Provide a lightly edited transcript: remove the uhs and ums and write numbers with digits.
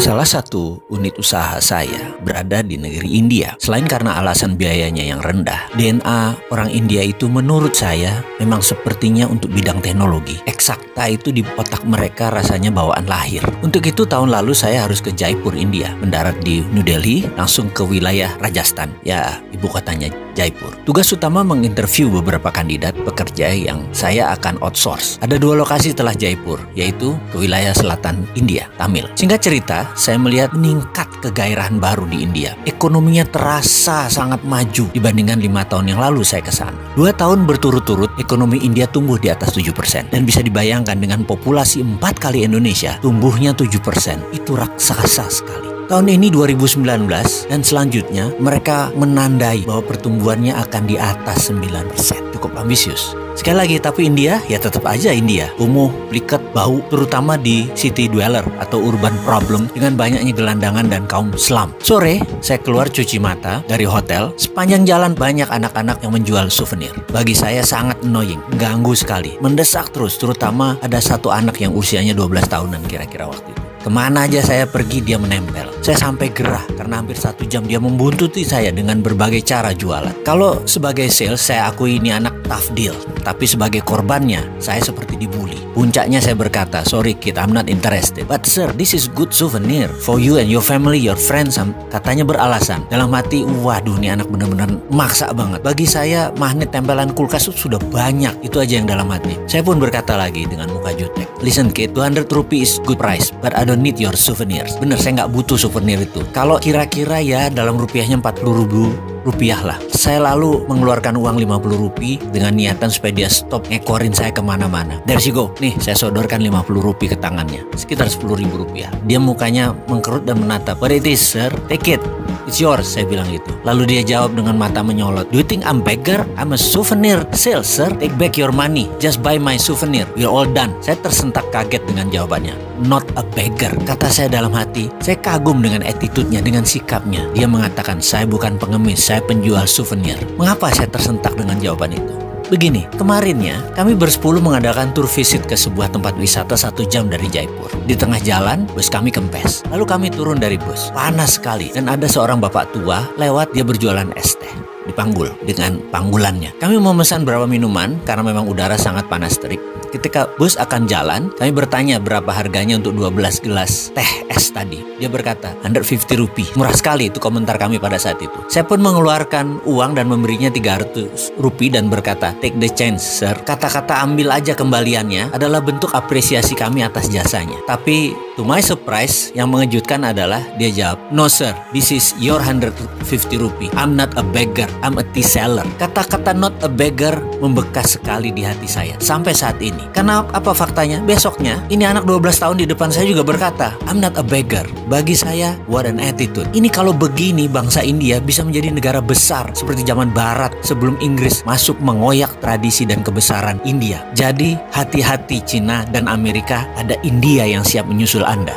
Salah satu unit usaha saya berada di negeri India. Selain karena alasan biayanya yang rendah, DNA orang India itu menurut saya memang sepertinya untuk bidang teknologi. Eksakta itu di otak mereka rasanya bawaan lahir. Untuk itu tahun lalu saya harus ke Jaipur, India. Mendarat di New Delhi, langsung ke wilayah Rajasthan. Ya, ibu kotanya Jaipur. Tugas utama menginterview beberapa kandidat pekerja yang saya akan outsource. Ada dua lokasi setelah Jaipur, yaitu ke wilayah selatan India, Tamil. Singkat cerita, saya melihat meningkat kegairahan baru di India. Ekonominya terasa sangat maju dibandingkan 5 tahun yang lalu saya ke sana. 2 tahun berturut-turut, ekonomi India tumbuh di atas 7%. Dan bisa dibayangkan dengan populasi 4 kali Indonesia, tumbuhnya 7%. Itu raksasa sekali. Tahun ini 2019 dan selanjutnya mereka menandai bahwa pertumbuhannya akan di atas 9%. Cukup ambisius. Sekali lagi, tapi India ya tetap aja India. Kumuh, pliket, bau, terutama di city dweller atau urban problem dengan banyaknya gelandangan dan kaum slum. Sore, saya keluar cuci mata dari hotel. Sepanjang jalan banyak anak-anak yang menjual souvenir. Bagi saya sangat annoying, ganggu sekali. Mendesak terus, terutama ada satu anak yang usianya 12 tahunan kira-kira waktu itu. Kemana aja saya pergi dia menempel. Saya sampai gerah karena hampir 1 jam dia membuntuti saya dengan berbagai cara jualan. Kalau sebagai sales saya akui ini anak tough deal. Tapi sebagai korbannya saya seperti dibully. Puncaknya saya berkata, sorry kid, I'm not interested. But sir, this is good souvenir for you and your family, your friends. Katanya beralasan. Dalam hati, waduh ini anak benar-benar maksa banget. Bagi saya magnet tempelan kulkas itu sudah banyak. Itu aja yang dalam hati. Saya pun berkata lagi dengan muka jutek. Listen kid, 200 rupiah is good price, but I don't need your souvenirs. Bener, saya nggak butuh souvenir itu. Kalau kira-kira ya dalam rupiahnya 40.000 rupiah lah. Saya lalu mengeluarkan uang 50 rupiah dengan niatan supaya dia stop ngekorin saya kemana-mana. There you go. Nih, saya sodorkan 50 rupiah ke tangannya. Sekitar 10.000 rupiah. Dia mukanya mengkerut dan menatap. What it is, sir? Take it. It's yours, saya bilang gitu. Lalu dia jawab dengan mata menyolot. Do you think I'm beggar? I'm a souvenir sales, sir. Take back your money. Just buy my souvenir. We're all done. Saya tersentak kaget dengan jawabannya. Not a beggar, kata saya dalam hati. Saya kagum dengan attitude-nya, dengan sikapnya. Dia mengatakan, saya bukan pengemis, saya penjual souvenir. Mengapa saya tersentak dengan jawaban itu? Begini, kemarinnya kami bersepuluh mengadakan tour visit ke sebuah tempat wisata 1 jam dari Jaipur. Di tengah jalan, bus kami kempes. Lalu kami turun dari bus. Panas sekali. Dan ada seorang bapak tua lewat, dia berjualan es teh. Dipanggul dengan panggulannya. Kami memesan beberapa minuman karena memang udara sangat panas terik. Ketika bus akan jalan, kami bertanya berapa harganya untuk 12 gelas teh es tadi. Dia berkata, 150 rupiah. Murah sekali, itu komentar kami pada saat itu. Saya pun mengeluarkan uang dan memberinya 300 rupiah dan berkata, take the chance, sir. Kata-kata ambil aja kembaliannya adalah bentuk apresiasi kami atas jasanya. Tapi, to my surprise, yang mengejutkan adalah dia jawab, no sir, this is your 150 rupiah. I'm not a beggar, I'm a tea seller. Kata-kata not a beggar membekas sekali di hati saya sampai saat ini. Karena apa faktanya? Besoknya, ini anak 12 tahun di depan saya juga berkata, I'm not a beggar. Bagi saya, what an attitude. Ini kalau begini, bangsa India bisa menjadi negara besar seperti zaman Barat sebelum Inggris masuk mengoyak tradisi dan kebesaran India. Jadi, hati-hati Cina dan Amerika, ada India yang siap menyusul Anda.